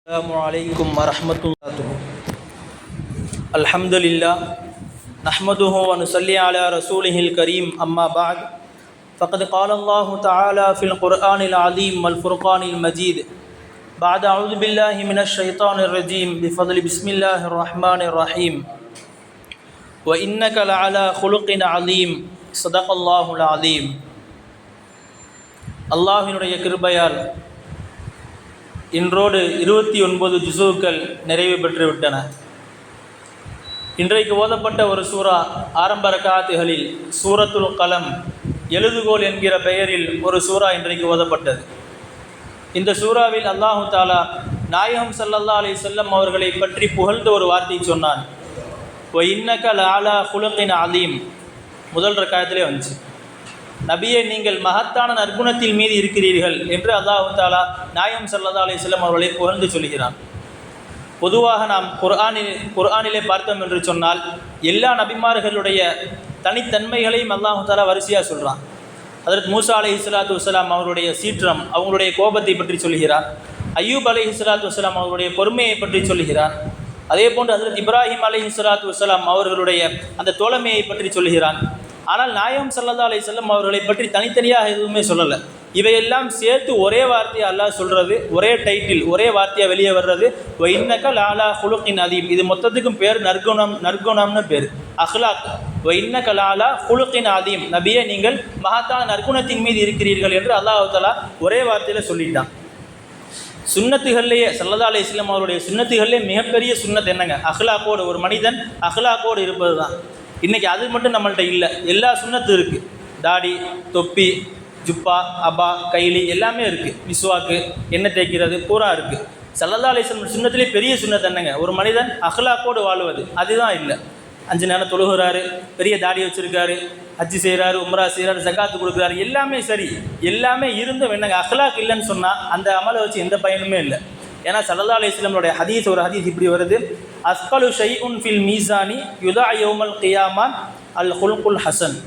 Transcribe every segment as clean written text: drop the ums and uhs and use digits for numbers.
Assalamualaikum warahmatullahi. Alhamdulillah. Nahmaduhu wa nusalli ala rasulihil kareem. Amma ba'd. Faqad qala Allah ta'ala fil Qur'anil azim wal furqanil majid. Ba'da a'udhu billahi minash shaitanir rajim. Bifadli bismillahir rahmanir rahim. Wa innaka la'ala khuluqin azim. Sadaqallahul azim. அல்லாஹ்வினுடைய கிருபையால் இன்றோடு 29 ஜுஸுக்கள் நிறைவு பெற்றுவிட்டன. இன்றைக்கு ஓதப்பட்ட ஒரு சூரா ஆரம்ப ரக்காத்துகளில் சூரத்துல் கலம் எழுதுகோல் என்கிற பெயரில் ஒரு சூரா இன்றைக்கு ஓதப்பட்டது. இந்த சூறாவில் அல்லாஹு தாலா நாயகம் ஸல்லல்லாஹு அலைஹி வஸல்லம் அவர்களை பற்றி புகழ்ந்த ஒரு வார்த்தை சொன்னான். வ இன்னக லஅலா குலுகின் அதீம். முதல் ரக்காயத்திலே வந்துச்சு, நபியே நீங்கள் மகத்தான நற்குணத்தில் மீது இருக்கிறீர்கள் என்று அல்லாஹு தாலா நாயகம் ஸல்லல்லாஹு அலைஹி வஸல்லம் அவர்களை புகழ்ந்து சொல்கிறான். பொதுவாக நாம் குர்ஆனிலே பார்த்தோம் என்று சொன்னால் எல்லா நபிமார்களுடைய தனித்தன்மைகளையும் அல்லாஹு தாலா வரிசையாக சொல்கிறான். ஹஜ்ரத் மூசா அலைஹிஸ்ஸலாத்து வஸ்ஸலாம் அவருடைய சீற்றம், அவங்களுடைய கோபத்தை பற்றி சொல்கிறார். அய்யூப் அலைஹிஸ்ஸலாத்து வஸ்ஸலாம் அவருடைய பொறுமையை பற்றி சொல்கிறார். அதே போன்று ஹஜ்ரத் இப்ராஹிம் அலைஹிஸ்ஸலாத்து வஸ்ஸலாம் அவர்களுடைய அந்த தோழமையை பற்றி சொல்கிறான். ஆனால் நாயகம் ஸல்லல்லாஹு அலைஹி வஸல்லம் அவர்களை பற்றி தனித்தனியாக எதுவுமே சொல்லலை. இவையெல்லாம் சேர்த்து ஒரே வார்த்தையை அல்லாஹ் சொல்கிறது, ஒரே டைட்டில், ஒரே வார்த்தையாக வெளியே வர்றது வ இன்னக லஅலா குலுகின் அதீம். இது மொத்தத்துக்கும் பேர் நற்குணம்னு பேர், அஹ்லாக். வ இன்னக லஅலா குலுகின் அதீம், நபியே நீங்கள் மகத்தான நற்குணத்தின் மீது இருக்கிறீர்கள் என்று அல்லாஹ் தஆலா ஒரே வார்த்தையில் சொல்லிட்டான். சுன்னத்துகள்லேயே ஸல்லல்லாஹு அலைஹி வஸல்லம் அவருடைய சுன்னத்துகள்லேயே மிகப்பெரிய சுன்னத் என்னங்க? அஹ்லாக்கோடு, ஒரு மனிதன் அஹ்லாக்கோடு இருப்பது தான். இன்றைக்கி அது மட்டும் நம்மள்கிட்ட இல்லை, எல்லா சுன்னத்தும் இருக்குது. தாடி, தொப்பி, ஜுப்பா, அபா, கைலி எல்லாமே இருக்குது. மிஸ்வாக்கு, எண்ணெய் தேய்க்கிறது பூரா இருக்குது. ஸல்லல்லாஹு அலைஹி வஸல்லம் சுன்னத்திலே பெரிய சுன்னத் என்னங்க? ஒரு மனிதன் அஹ்லாக்கோடு வாழுவது. அதுதான் இல்லை. 5 நேரம் தொழுகிறாரு, பெரிய தாடி வச்சுருக்காரு, ஹஜ்ஜி செய்கிறாரு, உம்ரா செய்கிறாரு, ஜகாத்து கொடுக்குறாரு, எல்லாமே சரி. எல்லாமே இருந்தும் என்னங்க அஹ்லாக் இல்லைன்னு சொன்னால் அந்த அமலை வச்சு எந்த பயனுமே இல்லை. ஏன்னா ஸல்லல்லாஹு அலைஹி வஸல்லமுடைய ஒரு ஹதீஸ் இப்படி வருது, அஸ்கலு ஷைஉன் ஃபில் மீசானி யுதா யௌமல் கியாமா அல் ஹுல்குல் ஹசன்.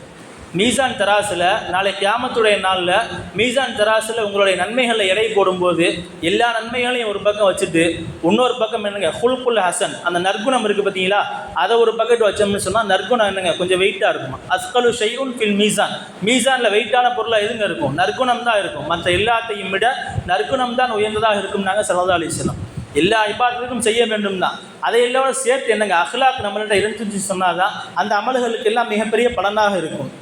மீசான் தராசில் நாளை கியாமத்துடைய நாளில் மீசான் தராசில் உங்களுடைய நன்மைகளை எடை போடும்போது எல்லா நன்மைகளையும் ஒரு பக்கம் வச்சுட்டு இன்னொரு பக்கம் என்னங்க ஹுல்குல் ஹசன், அந்த நற்குணம் இருக்குது பார்த்தீங்களா, அதை ஒரு பக்கெட் வச்சோம்னு சொன்னால் நற்குணம் என்னங்க கொஞ்சம் வெயிட்டாக இருக்குமா. அஸ்கலு ஷைஉன் ஃபில் மீசான், மீசானில் வெயிட்டான பொருளாக எதுங்க இருக்கும்? நற்குணம் தான் இருக்கும். மற்ற எல்லாத்தையும் விட நற்குணம் தான் உயர்ந்ததாக இருக்கும்னாங்க ஸல்லல்லாஹு அலைஹி வஸல்லம். எல்லா இபாதத்துக்கும் செய்ய வேண்டும் தான், அதை எல்லாம் சேர்த்து என்னங்க அஹ்லாக் நம்மள்கிட்ட இருந்துச்சு சொன்னால் தான் அந்த அமல்களுக்கு எல்லாம் மிகப்பெரிய பலனாக இருக்கும்.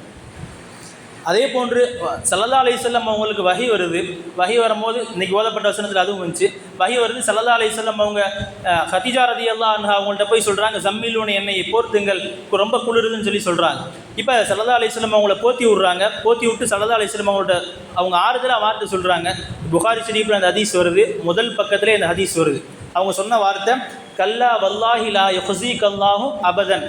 அதே போன்று ஸல்லல்லாஹு அலைஹி வஸல்லம் அவங்களுக்கு வஹி வருது. வஹி வரும்போது இன்றைக்கி ஓதப்பட்ட வசனத்தில் அதுவும் வந்துச்சு. வஹி வருது, ஸல்லல்லாஹு அலைஹி வஸல்லம் அவங்க கதீஜா ரலியல்லாஹு அன்ஹா அவங்கள்ட்ட போய் சொல்கிறாங்க, ஜம்மிலூன எண்ணெயை போர்த்துங்கள், ரொம்ப குளிருதுன்னு சொல்லி சொல்கிறாங்க. இப்போ ஸல்லல்லாஹு அலைஹி வஸல்லம் அவங்கள போற்றி விட்றாங்க. போற்றி விட்டு ஸல்லல்லாஹு அலைஹி வஸல்லம் அவங்கள்ட்ட அவங்க ஆறுதலாக வார்த்தை சொல்கிறாங்க. புகாரி ஷரீஃபில் அந்த ஹதீஸ் வருது, முதல் பக்கத்திலே அந்த ஹதீஸ் வருது. அவங்க சொன்ன வார்த்தை, கல்லா வல்லாஹி லா யுஹ்ஸீகல்லாஹு அபதன்.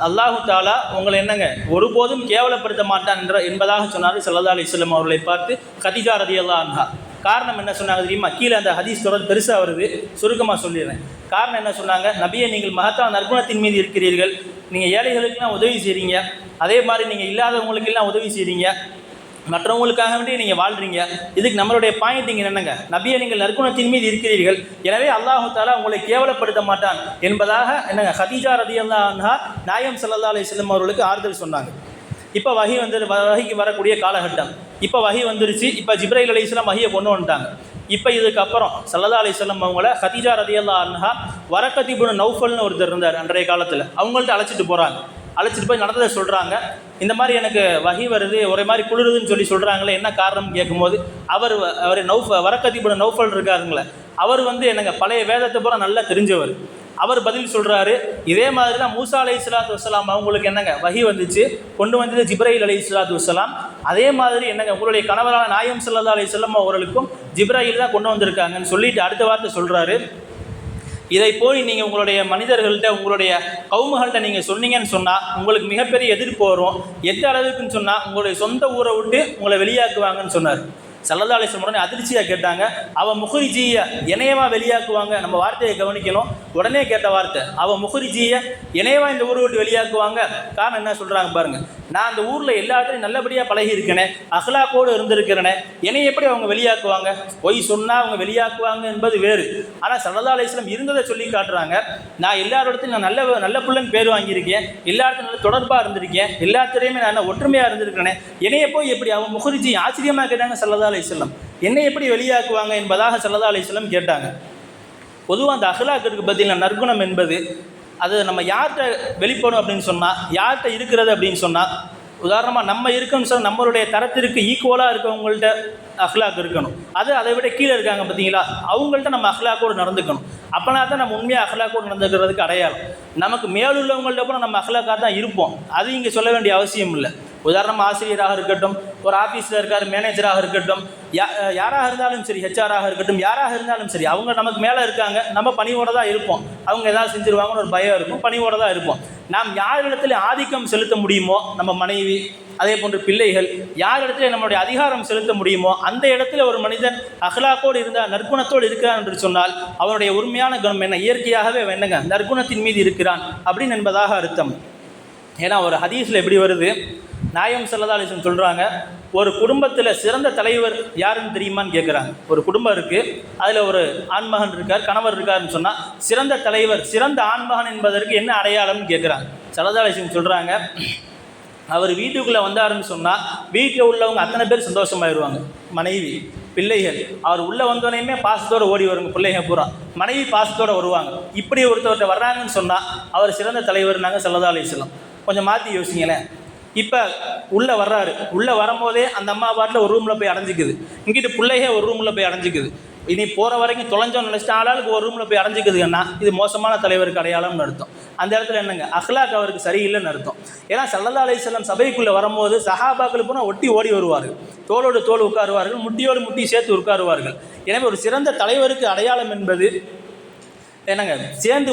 அல்லாஹு தாலா உங்களை என்னங்க ஒருபோதும் கேவலப்படுத்த மாட்டான் என்பதாக சொன்னார் ஸல்லல்லாஹு அலைஹி வஸல்லம் அவர்களை பார்த்து கதீஜா ரலியல்லாஹு அன்ஹா. காரணம் என்ன சொன்னாங்க தெரியுமா? கீழே அந்த ஹதீஸ் தொடர் பெருசாக வருது, சுருக்கமாக சொல்லிடுறேன். காரணம் என்ன சொன்னாங்க? நபியை நீங்கள் மகத்தான நற்குணத்தின் மீது இருக்கிறீர்கள், நீங்கள் ஏழைகளுக்கெல்லாம் உதவி செய்கிறீங்க, அதே மாதிரி நீங்கள் இல்லாதவங்களுக்கெல்லாம் உதவி செய்கிறீங்க, மற்றவங்களுக்காக வேண்டி நீங்கள் வாழ்கிறீங்க. இதுக்கு நம்மளுடைய பாயிண்டிங் என்னங்க? நபியை நீங்கள் நற்குணத்தின் மீது இருக்கிறீர்கள், எனவே அல்லாஹு தாலா உங்களை கேவலப்படுத்த மாட்டான் என்பதாக என்னங்க கதீஜா ரலியல்லாஹு அன்ஹா நாயகம் ஸல்லல்லாஹு அலைஹி வஸல்லம் அவர்களுக்கு ஆறுதல் சொன்னாங்க. இப்போ வஹிக்கு வரக்கூடிய காலகட்டம், இப்போ வஹி வந்துருச்சு. இப்போ ஜிப்ரைல் அலைஹிஸ்ஸலாம் வஹியை கொண்டு வந்துட்டாங்க. இப்போ இதுக்கப்புறம் ஸல்லல்லாஹு அலைஹி வஸல்லம் அவங்கள கதீஜா ரலியல்லாஹு அன்ஹா வரக்கத் இப்னு நௌஃபல்னு ஒருத்தர் இருந்தார் அன்றைய காலத்தில், அவங்கள்ட்ட அழைச்சிட்டு போகிறாங்க. அழைச்சிட்டு போய் நடந்ததை சொல்கிறாங்க. இந்த மாதிரி எனக்கு வஹி வருது, ஒரே மாதிரி குளிருதுன்னு சொல்கிறாங்களே, என்ன காரணம் கேட்கும்போது அவர் வரக்கத் இப்னு நௌஃபல் இருக்காருங்களே, அவர் என்னங்க பழைய வேதத்தை பூரா நல்லா தெரிஞ்சவர். அவர் பதில் சொல்கிறாரு, இதே மாதிரி தான் மூசா அலைஹிஸ்ஸலாத்து வஸ்ஸலாம் அவங்களுக்கு என்னங்க வஹி வந்துச்சு, கொண்டு வந்தது ஜிப்ரைல் அலைஹிஸ்ஸலாத்து வஸ்ஸலாம். அதே மாதிரி என்னங்க உங்களுடைய கணவரான நாயகம் ஸல்லல்லாஹு அலைஹி வஸல்லம் அவர்களுக்கும் ஜிப்ரைல் தான் கொண்டு வந்திருக்காங்கன்னு சொல்லிட்டு அடுத்த வார்த்தை சொல்கிறாரு, இதை போய் நீங்கள் உங்களுடைய மனிதர்கள்ட்ட, உங்களுடைய கவுமுகள்கிட்ட நீங்கள் சொன்னீங்கன்னு சொன்னால் உங்களுக்கு மிகப்பெரிய எதிர்ப்பு வரும். எந்த அளவுக்குன்னு சொன்னால் உங்களுடைய சொந்த ஊரை விட்டு உங்களை வெளியாக்குவாங்கன்னு சொன்னார். ஸல்லல்லாஹு அலைஹி வஸல்லம் உடனே அதிர்ச்சியாக கேட்டாங்க, அவன் முஹ்ரிஜிய இணையவா வெளியாக்குவாங்க? நம்ம வார்த்தையை கவனிக்கணும். உடனே கேட்ட வார்த்தை, அவன் முஹ்ரிஜிய இணையவா இந்த ஊரை விட்டு வெளியாக்குவாங்க? காரணம் என்ன சொல்கிறாங்க பாருங்கள், நான் அந்த ஊரில் எல்லாத்தையும் நல்லபடியாக பழகி இருக்கேனே, அஹ்லாக்கோடு இருந்திருக்கிறேனே, என்னை எப்படி அவங்க வெளியாக்குவாங்க? பொய் சொன்னால் அவங்க வெளியாக்குவாங்க என்பது வேறு. ஆனால் ஸல்லல்லாஹு அலைஹி வஸல்லம் இருந்ததை சொல்லி காட்டுறாங்க. நான் எல்லாரோடத்தையும் நான் நல்ல பிள்ளைன்னு பேர் வாங்கியிருக்கேன், எல்லாத்தையும் நல்ல தொடர்பாக இருந்திருக்கேன், எல்லாத்திலையுமே நான் ஒற்றுமையாக இருந்திருக்கிறேனே, என்னையை போய் எப்படி அவங்க முஹரிஜி ஆச்சரியமாக கேட்டாங்க ஸல்லல்லாஹு அலைஹி வஸல்லம், என்னை எப்படி வெளியாக்குவாங்க என்பதாக ஸல்லல்லாஹு அலைஹி வஸல்லம் கேட்டாங்க. பொதுவாக அந்த அஹ்லாக்கிற்கு பதில் நற்குணம் என்பது அது நம்ம யார்கிட்ட வெளிப்படும் அப்படின்னு சொன்னால், யார்கிட்ட இருக்கிறது அப்படின்னு சொன்னால், உதாரணமாக நம்ம இருக்கோம்னு சொன்னால் நம்மளுடைய தரத்திற்கு ஈக்குவலாக இருக்கவங்கள்ட்ட அஹ்லாக் இருக்கணும். அது அதை விட கீழே இருக்காங்க பார்த்தீங்களா, அவங்கள்ட்ட நம்ம அஹ்லாக்கோடு நடந்துக்கணும். அப்போனா தான் நம்ம உண்மையாக அஹ்லாக்கோடு நடந்துக்கிறதுக்கு அடையாளம். நமக்கு மேலுள்ளவங்கள்ட்ட கூட நம்ம அஹ்லாக்காக தான் இருப்போம், அது இங்கே சொல்ல வேண்டிய அவசியம் இல்லை. உதாரணமாக ஆசிரியராக இருக்கட்டும், ஒரு ஆஃபீஸில் இருக்கார் மேனேஜராக இருக்கட்டும், யாராக இருந்தாலும் சரி, ஹெச்ஆராக இருக்கட்டும், யாராக இருந்தாலும் சரி, அவங்க நமக்கு மேலே இருக்காங்க, நம்ம பணிவோடு தான் இருப்போம். அவங்க ஏதாவது செஞ்சுருவாங்கன்னு ஒரு பயம் இருக்கும், பணிவோடு தான் இருப்போம். நாம் யாரிடத்தில் ஆதிக்கம் செலுத்த முடியுமோ, நம்ம மனைவி, அதே போன்று பிள்ளைகள், யார் இடத்துல நம்மளுடைய அதிகாரம் செலுத்த முடியுமோ அந்த இடத்துல ஒரு மனிதன் அஹ்லாக்கோடு இருந்தால், நற்குணத்தோடு இருக்கிறான் என்று சொன்னால் அவனுடைய உண்மையான குணம் என்ன, இயற்கையாகவே என்னங்க நற்குணத்தின் மீது இருக்கிறான் அப்படின்னு என்பதாக அர்த்தம். ஏன்னா ஒரு ஹதீஸில் எப்படி வருது, நாயகம் ஸல்லல்லாஹு அலைஹி வஸல்லம் சொல்கிறாங்க, ஒரு குடும்பத்தில் சிறந்த தலைவர் யாருன்னு தெரியுமான்னு கேட்குறாங்க. ஒரு குடும்பம் இருக்குது, அதில் ஒரு ஆண்மகன் இருக்கார், கணவர் இருக்காருன்னு சொன்னால் சிறந்த தலைவர், சிறந்த ஆண்மகன் என்பதற்கு என்ன அடையாளம்னு கேட்குறாங்க. ஸல்லல்லாஹு அலைஹி வஸல்லம் சொல்கிறாங்க, அவர் வீட்டுக்குள்ளே வந்தாருன்னு சொன்னால் வீட்டில் உள்ளவங்க அத்தனை பேர் சந்தோஷமாயிருவாங்க. மனைவி, பிள்ளைகள், அவர் உள்ளே வந்தோடனே பாசத்தோடு ஓடி வருங்க, பிள்ளைங்க பூரா, மனைவி பாசத்தோடு வருவாங்க. இப்படி ஒருத்தவர்கிட்ட வர்றாங்கன்னு சொன்னால் அவர் சிறந்த தலைவர்னாங்க ஸல்லல்லாஹு அலைஹி வஸல்லம். கொஞ்சம் மாற்றி யோசிங்களேன். இப்போ உள்ளே வர்றாரு, உள்ளே வரும்போதே அந்த அம்மா பாட்டில் ஒரு ரூமில் போய் அடைஞ்சிக்குது, இங்கிட்டு பிள்ளைக ஒரு ரூமில் போய் அடைஞ்சிக்குது. இனி போகிற வரைக்கும் தொலைஞ்சோன்னு நினச்சிட்டு ஆளாளுக்கு ஒரு ரூமில் போய் அடைஞ்சிக்குதுன்னா இது மோசமான தலைவருக்கு அடையாளம்னு அர்த்தம். அந்த இடத்துல என்னங்க அஹ்லாக் அவருக்கு சரியில்லைன்னு அர்த்தம். ஏன்னா ஸல்லல்லாஹு அலைஹி வஸல்லம் சபைக்குள்ளே வரும்போது சஹாபாக்கள் போனால் ஒட்டி ஓடி வருவார்கள், தோளோடு தோல் உட்காருவார்கள், முட்டியோடு முட்டி சேர்த்து உட்காருவார்கள். எனவே ஒரு சிறந்த தலைவருக்கு அடையாளம் என்பது என்னங்க சேர்ந்து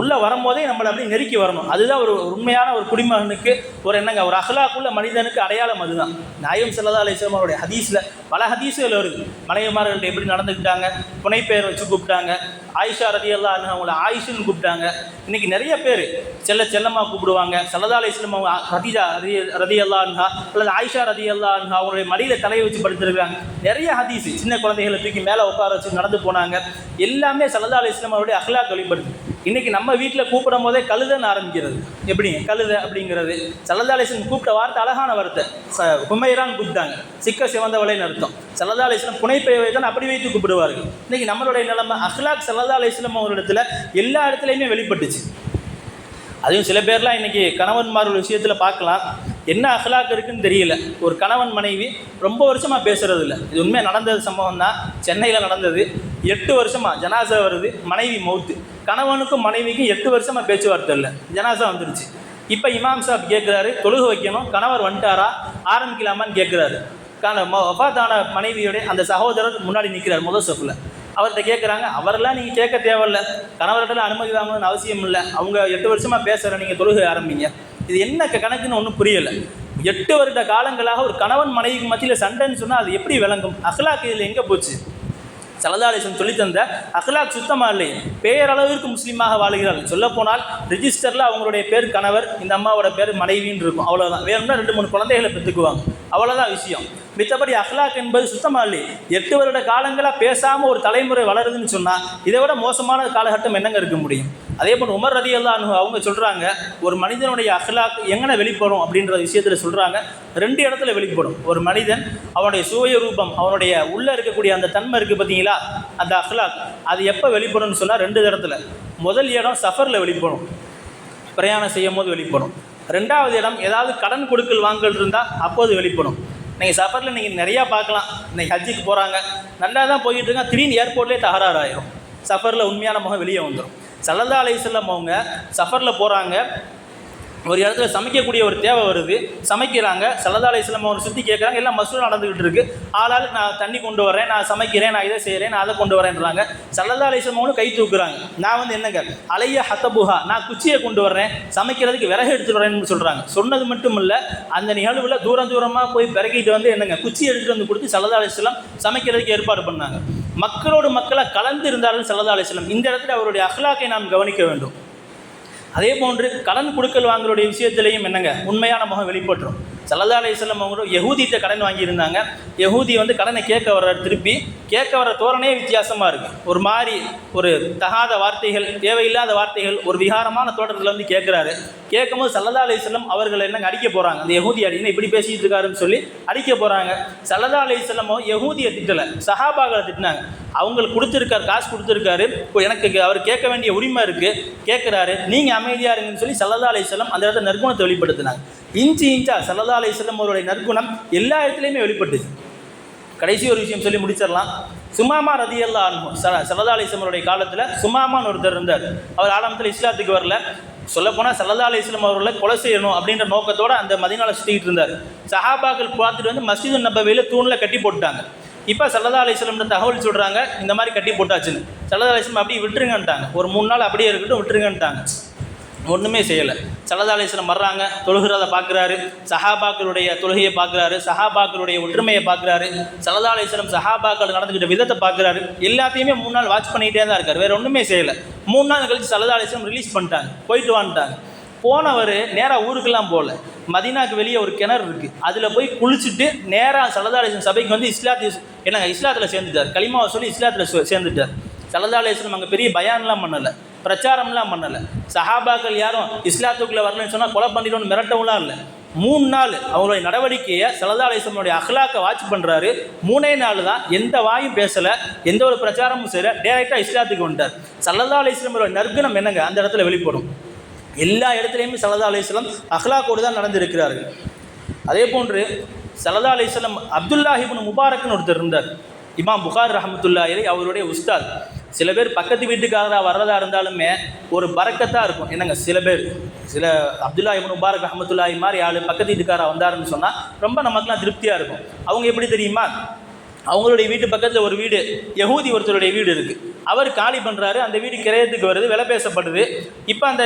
உள்ளே வரும்போதே நம்மளை அப்படியே நெருக்கி வரணும். அதுதான் ஒரு உண்மையான ஒரு குடிமகனுக்கு ஒரு என்னங்க ஒரு அஹ்லாக்குள்ள மனிதனுக்கு அடையாளம். அதுதான் நாயகம் ஸல்லல்லாஹு அலைஹி வஸல்லம் அவருடைய ஹதீஸில் பல ஹதீஸுகள் வருது. மனைவிமார்கள்ட்ட எப்படி நடந்துக்கிட்டாங்க, புனைப்பெயர் வச்சு கூப்பிட்டாங்க. ஆயிஷா ரதியல்லாஹு அன்ஹா அவங்கள ஆயிஷுன்னு கூப்பிட்டாங்க. இன்றைக்கி நிறைய பேர் செல்லமாக கூப்பிடுவாங்க. ஸல்லல்லாஹு அலைஹி வஸல்லம் அவங்க ஹதீஜா ரதியல்லாஹு அன்ஹா அல்லது ஆயிஷா ரதியல்லாஹு அன்ஹா அவங்களுடைய மடியில் தலையை வச்சு படுத்துருக்காங்க. நிறைய ஹதீஸ், சின்ன குழந்தைகளை தூக்கி மேலே உட்கார வச்சு நடந்து போனாங்க. எல்லாமே ஸல்லல்லாஹு அலைஹி வஸல்லம் அவருடைய அஹ்லாக் வெளிப்படுது. இன்றைக்கி நம்ம வீட்டில் கூப்பிடும் போதே கழுதைன்னு ஆரம்பிக்கிறது. எப்படிங்க கழுதை அப்படிங்கிறது? ஸல்லல்லாஹு அலைஹி வஸல்லம் கூப்பிட்ட வார்த்தை அழகான வார்த்தை, ஹுமைரான்னு கூப்பிட்டாங்க, சிக்க சிவந்தவளைன்னு அர்த்தம். ஸல்லல்லாஹு அலைஹி வஸல்லம் புனைப்பெயரை தான் அப்படி வைத்து கூப்பிடுவார்கள். இன்றைக்கி நம்மளுடைய நிலைமை அஹ்லாக் ஸல்லல்லாஹு அலைஹி வஸல்லம் அவரிடத்துல எல்லா இடத்துலையுமே வெளிப்பட்டுச்சு. அதுவும் சில பேர்லாம் இன்றைக்கி கணவன்மார்கள் விஷயத்தில் பார்க்கலாம், என்ன அஹ்லாக் இருக்குன்னு தெரியல. ஒரு கணவன் மனைவி ரொம்ப வருஷமாக பேசுகிறது இல்லை. இது உண்மையாக நடந்தது சம்பவம் தான், சென்னையில் நடந்தது. 8 வருஷமாக ஜனாசா வருது, மனைவி மௌத்து. கணவனுக்கும் மனைவிக்கும் 8 வருஷமாக பேச்சுவார்த்தை இல்லை, ஜனாசா வந்துருச்சு. இப்போ இமாம் சாப் கேட்குறாரு, தொழுக வைக்கணும், கணவர் வந்துட்டாரா, ஆரம்பிக்கலாமான்னு கேட்குறாரு. வஃபாத்தான மனைவியோட அந்த சகோதரர் முன்னாடி நிற்கிறார் முதல் சஃப்ல. அவர்கிட்ட கேட்குறாங்க, அவரெல்லாம் நீங்கள் கேட்க தேவையில்லை, கணவர்கிட்ட அனுமதி வாங்கணும்னு அவசியம் இல்லை, அவங்க 8 வருஷமாக பேசுகிற, நீங்கள் தொழுகை ஆரம்பிங்க. இது என்ன கணக்குன்னு ஒன்றும் புரியலை. 8 வருட காலங்களாக ஒரு கணவன் மனைவிக்கு மத்தியில் சண்டைன்னு சொன்னால் அது எப்படி விளங்கும்? அஹ்லாக் இதில் எங்கே போச்சு? ஸல்லல்லாஹு அலைஹி வஸல்லம் சொல்லித்தந்த அஹ்லாக் சுத்தமாக இல்லை. பேரளவிற்கு முஸ்லீமாக வாழ்கிறார்கள். சொல்லப்போனால் ரிஜிஸ்டரில் அவங்களுடைய பேர் கணவர், இந்த அம்மாவோட பேர் மனைவின்னு இருக்கும், அவ்வளோதான். வேணும்னா 2-3 குழந்தைகளை பெற்றுக்குவாங்க, அவ்வளோதான் விஷயம். மித்தபடி அஹ்லாக் என்பது சுத்தமாக இல்லை. 8 வருட காலங்களாக பேசாமல் ஒரு தலைமுறை வளருதுன்னு சொன்னால் இதை விட மோசமான காலகட்டம் என்னங்க இருக்க முடியும்? அதே போல் உமர் ரலியல்லாஹு அன்ஹு அவங்க சொல்கிறாங்க, ஒரு மனிதனுடைய அஹ்லாக் எங்கே வெளிப்படும் அப்படின்ற விஷயத்தில் சொல்கிறாங்க, 2 இடத்துல வெளிப்படும். ஒரு மனிதன் அவனுடைய சுய ரூபம், அவனுடைய உள்ளே இருக்கக்கூடிய அந்த தன்மை இருக்குது பார்த்தீங்களா, அந்த அஹ்லாக், அது எப்போ வெளிப்படும்னு சொன்னால் 2 இடத்துல. முதல் இடம் சஃபரில் வெளிப்படும், பிரயாணம் செய்யும் போது வெளிப்படும். 2வது இடம் ஏதாவது கடன் கொடுக்கல் வாங்கல் இருந்தால் அப்போது வெளிப்படும். நீங்கள் சஃபரில் நீங்கள் நிறையா பார்க்கலாம். இன்றைக்கி ஹஜ்ஜுக்கு போகிறாங்க, நல்லா தான் போயிட்டு இருக்காங்க, திடீர்னு ஏர்போர்ட்லேயே தகராறு ஆயிரும். சஃபரில் உண்மையான முகம் வெளியே வந்துடும். ஸல்லல்லாஹு அலைஹி வஸல்லம் அவங்க சஃபரில் போகிறாங்க, ஒரு இடத்துல சமைக்கக்கூடிய ஒரு தேவை வருது, சமைக்கிறாங்க. ஸல்லல்லாஹு அலைஹி வஸல்லம் அவர் சுற்றி கேட்குறாங்க, எல்லாம் மசூல் நடந்துக்கிட்டு இருக்குது, ஆளாளுக்கு நான் தண்ணி கொண்டு வரேன், நான் சமைக்கிறேன், நான் இதை செய்கிறேன், நான் அதை கொண்டு வரேன்றாங்க. ஸல்லல்லாஹு அலைஹி வஸல்லம் கை தூக்குறாங்க. நான் என்னங்க அலைய ஹத்தபுஹா, நான் குச்சியை கொண்டு வர்றேன், சமைக்கிறதுக்கு விறகு எடுத்துகிட்டு வரேன்னு சொல்கிறாங்க. சொன்னது மட்டும் இல்லை, அந்த நிகழ்வில் தூரமாக போய் விறகிட்டு வந்து என்னங்க குச்சி எடுத்துகிட்டு வந்து கொடுத்து ஸல்லல்லாஹு அலைஹி வஸல்லம் சமைக்கிறதுக்கு ஏற்பாடு பண்ணாங்க. மக்களோடு மக்களாக கலந்து இருந்தாலும் ஸல்லல்லாஹு அலைஹி வஸல்லம். இந்த இடத்துல அவருடைய அஹ்லாக்கை நாம் கவனிக்க வேண்டும். அதே போன்று கடன் கொடுக்கல் வாங்கலுடைய விஷயத்திலையும் என்னங்க உண்மையான முகம் வெளிப்பட்டுரும். ஸல்லல்லாஹு அலைஹி வஸல்லம் அவங்க யஹூதிகிட்ட கடன் வாங்கியிருந்தாங்க. யஹூதி கடனை கேட்க வர்றாரு. திருப்பி கேட்க வர தோரணையே வித்தியாசமாக இருக்குது. ஒரு மாதிரி ஒரு தகாத வார்த்தைகள், தேவையில்லாத வார்த்தைகள், ஒரு விகாரமான தோட்டத்தில் கேட்குறாரு. கேட்கும்போது ஸல்லல்லாஹு அலைஹி வஸல்லம் அவர்கள் என்னங்க அடிக்க போகிறாங்க. அந்த யஹூதி அடின்னு இப்படி பேசிகிட்டு இருக்காருன்னு சொல்லி அடிக்க போகிறாங்க. ஸல்லல்லாஹு அலைஹி வஸல்லம் யஹூதியை திட்டலை, சஹாபாக்களை திட்டினாங்க. அவங்களுக்கு கொடுத்துருக்காரு, காசு கொடுத்துருக்காரு, எனக்கு அவர் கேட்க வேண்டிய உரிமை இருக்குது, கேட்குறாரு, நீங்கள் அமைதியாக இருங்கன்னு சொல்லி ஸல்லல்லாஹு அலைஹி வஸல்லம் அந்த இடத்துல நற்குணத்தை வெளிப்படுத்தினாங்க. இன்ச்சா ஸல்லல்லாஹு அலைஹி வஸல்லம் அவருடைய நற்குணம் எல்லா இடத்துலையுமே வெளிப்பட்டுச்சு. கடைசி ஒரு விஷயம் சொல்லி முடிச்சிடலாம். சுமாமா ரதியல்லாஹு அன்ஹு, ஸல்லல்லாஹு அலைஹி வஸல்லம் அவருடைய காலத்தில் சுமாமான்னு ஒருத்தர் இருந்தார். அவர் ஆரம்பத்தில் இஸ்லாத்துக்கு வரல. சொல்லப்போனால் ஸல்லல்லாஹு அலைஹி வஸல்லம் அவர்களை கொலை செய்யணும் அப்படின்ற நோக்கத்தோடு அந்த மதீனாவில் சுற்றிக்கிட்டு இருந்தார். சஹாபாக்கள் பார்த்துட்டு மஸ்ஜிது நபவியில் தூணில் கட்டி போட்டுட்டாங்க. இப்போ ஸல்லல்லாஹு அலைஹி வஸல்லம் தகவல் சொல்கிறாங்க, இந்த மாதிரி கட்டி போட்டாச்சுன்னு. ஸல்லல்லாஹு அலைஹி வஸல்லம் அப்படியே விட்டுருங்கன்ட்டாங்க. ஒரு 3 நாள் அப்படியே இருக்கட்டும், விட்டுருங்கன்ட்டாங்க. ஒன்றுமே செய்யலை. ஸல்லல்லாஹு அலைஹி வஸல்லம் வர்றாங்க, தொழுகிறத பார்க்குறாரு, சஹாபாக்களுடைய தொழுகையை பார்க்குறாரு, சஹாபாக்களுடைய ஒற்றுமையை பார்க்குறாரு, ஸல்லல்லாஹு அலைஹி வஸல்லம் சஹாபாக்கள் நடந்துக்கிட்ட விதத்தை பார்க்குறாரு. எல்லாத்தையுமே 3 நாள் வாட்ச் பண்ணிகிட்டே தான் இருக்கார். வேறு ஒன்றுமே செய்யலை. 3 நாள் கழிச்சு ஸல்லல்லாஹு அலைஹி வஸல்லம் ரிலீஸ் பண்ணிட்டாங்க, போயிட்டு வந்துட்டாங்க. போனவர் நேராக ஊருக்கெல்லாம் போகல, மதீனாவுக்கு வெளியே ஒரு கிணறு இருக்குது, அதில் போய் குளிச்சுட்டு நேராக ஸல்லல்லாஹு அலைஹி வஸல்லம் சபைக்கு இஸ்லாத்தில் சேர்ந்துட்டார். கலிமாவை சொல்லி இஸ்லாத்தில் சேர்ந்துட்டார். ஸல்லல்லாஹு அலைஹி வஸல்லம் அங்கே பெரிய பயான்லாம் பண்ணலை, பிரச்சாரம்லாம் பண்ணலை. சஹாபாக்கள் யாரும் இஸ்லாத்துக்குள்ளே வரலன்னு சொன்னால் கொலை பண்ணிடணும்னு மிரட்டவும்லாம் இல்லை. 3 நாள் அவங்களுடைய நடவடிக்கையை ஸல்லல்லாஹு அலைஹி வஸல்லம் அக்லாக்கை வாட்ச் பண்ணுறாரு. 3 நாள் தான் எந்த வாயும் பேசலை, எந்த ஒரு பிரச்சாரமும் செய்யலை, டேரெக்டாக இஸ்லாத்துக்கு வந்துட்டார். ஸல்லல்லாஹு அலைஹி வஸல்லம் நற்குணம் என்னங்க அந்த இடத்துல வெளிப்படும். எல்லா இடத்துலையுமே ஸல்லல்லாஹு அலைஹி வஸல்லம் அக்லாக்கோடு தான் நடந்திருக்கிறார்கள். அதே போன்று ஸல்லல்லாஹு அலைஹி வஸல்லம் அப்துல்லாஹ் இப்னு முபாரக்னு ஒருத்தர் இருந்தார். இமாம் புகாரி ரஹ்மத்துல்லாஹி அலைஹி அவருடைய உஸ்தாத். சில பேர் பக்கத்து வீட்டுக்காரராக வர்றதா இருந்தாலுமே ஒரு பரக்கத்தாக இருக்கும். என்னங்க சில அப்துல்லாஹ் இப்னு முபாரக் ரஹ்மத்துல்லாஹி மாதிரி ஆள் பக்கத்து வீட்டுக்காரராக வந்தாருன்னு சொன்னால் ரொம்ப நமக்குலாம் திருப்தியாக இருக்கும். அவங்க எப்படி தெரியுமா, அவங்களுடைய வீட்டு பக்கத்தில் ஒரு வீடு, யஹூதி ஒருத்தருடைய வீடு இருக்குது. அவர் காலி பண்ணுறாரு, அந்த வீடு கிரயத்துக்கு வருது, விலை பேசப்படுது. இப்போ அந்த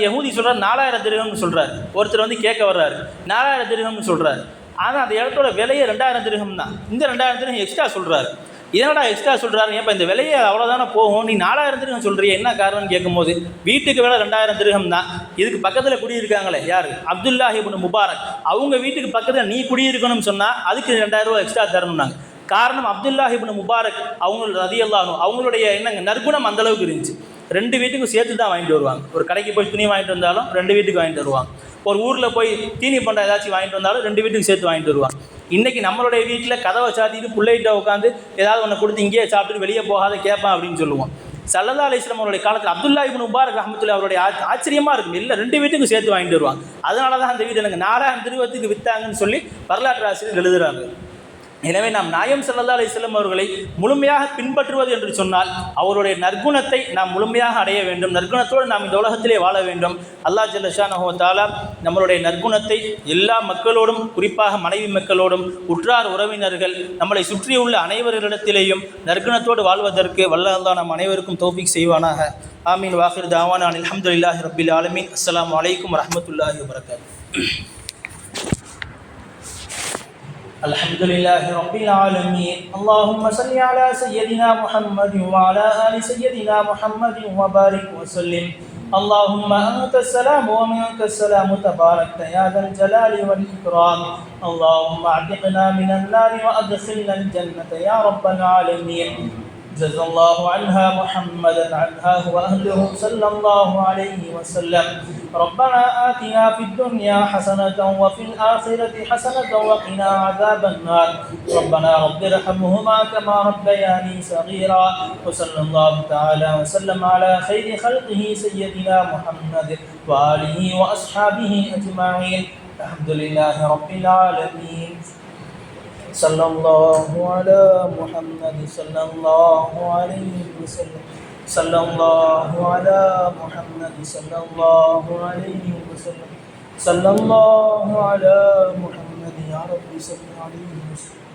யஹூதி சொல்கிறார் 4000 திர்ஹம்னு சொல்கிறார். ஒருத்தர் கேட்க வர்றாரு, 4000 திர்ஹம்னு சொல்கிறாரு. ஆனால் அந்த இடத்தோட விலையே 2000 திர்ஹம் தான். இந்த 2000 திர்ஹம் எக்ஸ்ட்ரா சொல்கிறாரு. இதனடா எக்ஸ்ட்ரா சொல்கிறாரு, ஏப்பா இந்த விலையை அவ்வளோதானே போகும், நீ 4000 திர்ஹம் சொல்கிறிய, என்ன காரணம்னு கேட்கும்போது வீட்டுக்கு விலை 2000 திர்ஹம் தான். இதுக்கு பக்கத்தில் குடியிருக்காங்களே யார், அப்துல்லாஹ் இப்னு முபாரக், அவங்க வீட்டுக்கு பக்கத்தில் நீ குடியிருக்கணும்னு சொன்னால் அதுக்கு 2000 ரூபா எக்ஸ்ட்ரா தரணும்னாங்க. காரணம் அப்துல்லாஹ் இப்னு முபாரக் அவங்க ரலியல்லாஹு அன்ஹு அவங்களுடைய நற்குணம் அந்தளவுக்கு இருந்துச்சு. 2 வீட்டுக்கும் சேர்த்து தான் வாங்கிட்டு வருவாங்க. ஒரு கடைக்கு போய் துணி வாங்கிட்டு வந்தாலும் 2 வீட்டுக்கு வாங்கிட்டு வருவாங்க. ஒரு ஊரில் போய் தீனி பண்டம் ஏதாச்சும் வாங்கிட்டு வந்தாலும் 2 வீட்டுக்கு சேர்த்து வாங்கிட்டு வருவாங்க. இன்றைக்கி நம்மளுடைய வீட்டில் கதவை சாத்திட்டு பிள்ளைகிட்ட உட்காந்து ஏதாவது ஒன்று கொடுத்து இங்கேயே சாப்பிட்டு வெளியே போகாத கேட்பான் அப்படின்னு சொல்லுவோம். ஸல்லல்லாஹு அலைஹி வஸல்லம் அவருடைய காலத்தில் அப்துல்லாஹ் இப்னு முபாரக் ரஹ்மத்துல்லாஹி அவருடைய ஆச்சரியமாக இருக்கும். இல்லை 2 வீட்டுக்கும் சேர்த்து வாங்கிட்டு வருவாங்க. அதனால தான் அந்த வீடு எனக்கு 4000 திர்ஹத்துக்கு விற்றாங்கன்னு சொல்லி வரலாற்று ஆசிரியர் எழுதுகிறாங்க. எனவே நாம் நாயம் ஸல்லல்லாஹு அலைஹி வஸல்லம் அவர்களை முழுமையாக பின்பற்றுவது என்று சொன்னால் அவருடைய நற்குணத்தை நாம் முழுமையாக அடைய வேண்டும். நற்குணத்தோடு நாம் இந்த உலகத்திலே வாழ வேண்டும். அல்லாஹ் ஜல்ல ஷானஹு வ தஆலா நம்மளுடைய நற்குணத்தை எல்லா மக்களோடும், குறிப்பாக மனைவி மக்களோடும், உற்றார் உறவினர்கள், நம்மளை சுற்றியுள்ள அனைவரிடத்திலேயும் நற்குணத்தோடு வாழ்வதற்கு வல்ல அல்லாஹ் நம் அனைவருக்கும் தௌஃபீக் செய்வானாக. ஆமீன். வாஹிர் தாவானா அல்ஹம்துலில்லாஹி ரப்பில் ஆலமீன். அஸ்ஸலாமு அலைக்கும் வரஹ்மத்துல்லாஹி வபரகாத்துஹு. الحمد لله رب العالمين. اللهم صل على سيدنا محمد وعلى آل سيدنا محمد وبارك وسلم. اللهم أنت السلام ومنك السلام تباركت يا ذا الجلال والإكرام. اللهم أعتقنا من النار وأدخلنا الجنة يا رب العالمين. جزا الله عنها محمدا عنها وأهله صلى الله عليه وسلم. ربنا آتنا في الدنيا حسنة وفي الآخرة حسنة وقنا عذاب النار. ربنا رب ارحمهما كما ربياني صغيرا. وصلى الله تعالى وسلم على خير خلقه سيدنا محمد وآله وأصحابه أجمعين. الحمد لله رب العالمين. صلى الله على محمد صلى الله عليه وسلم. صلى الله على محمد صلى الله عليه وسلم. صلى الله على محمد يا رب صل عليه وسلم.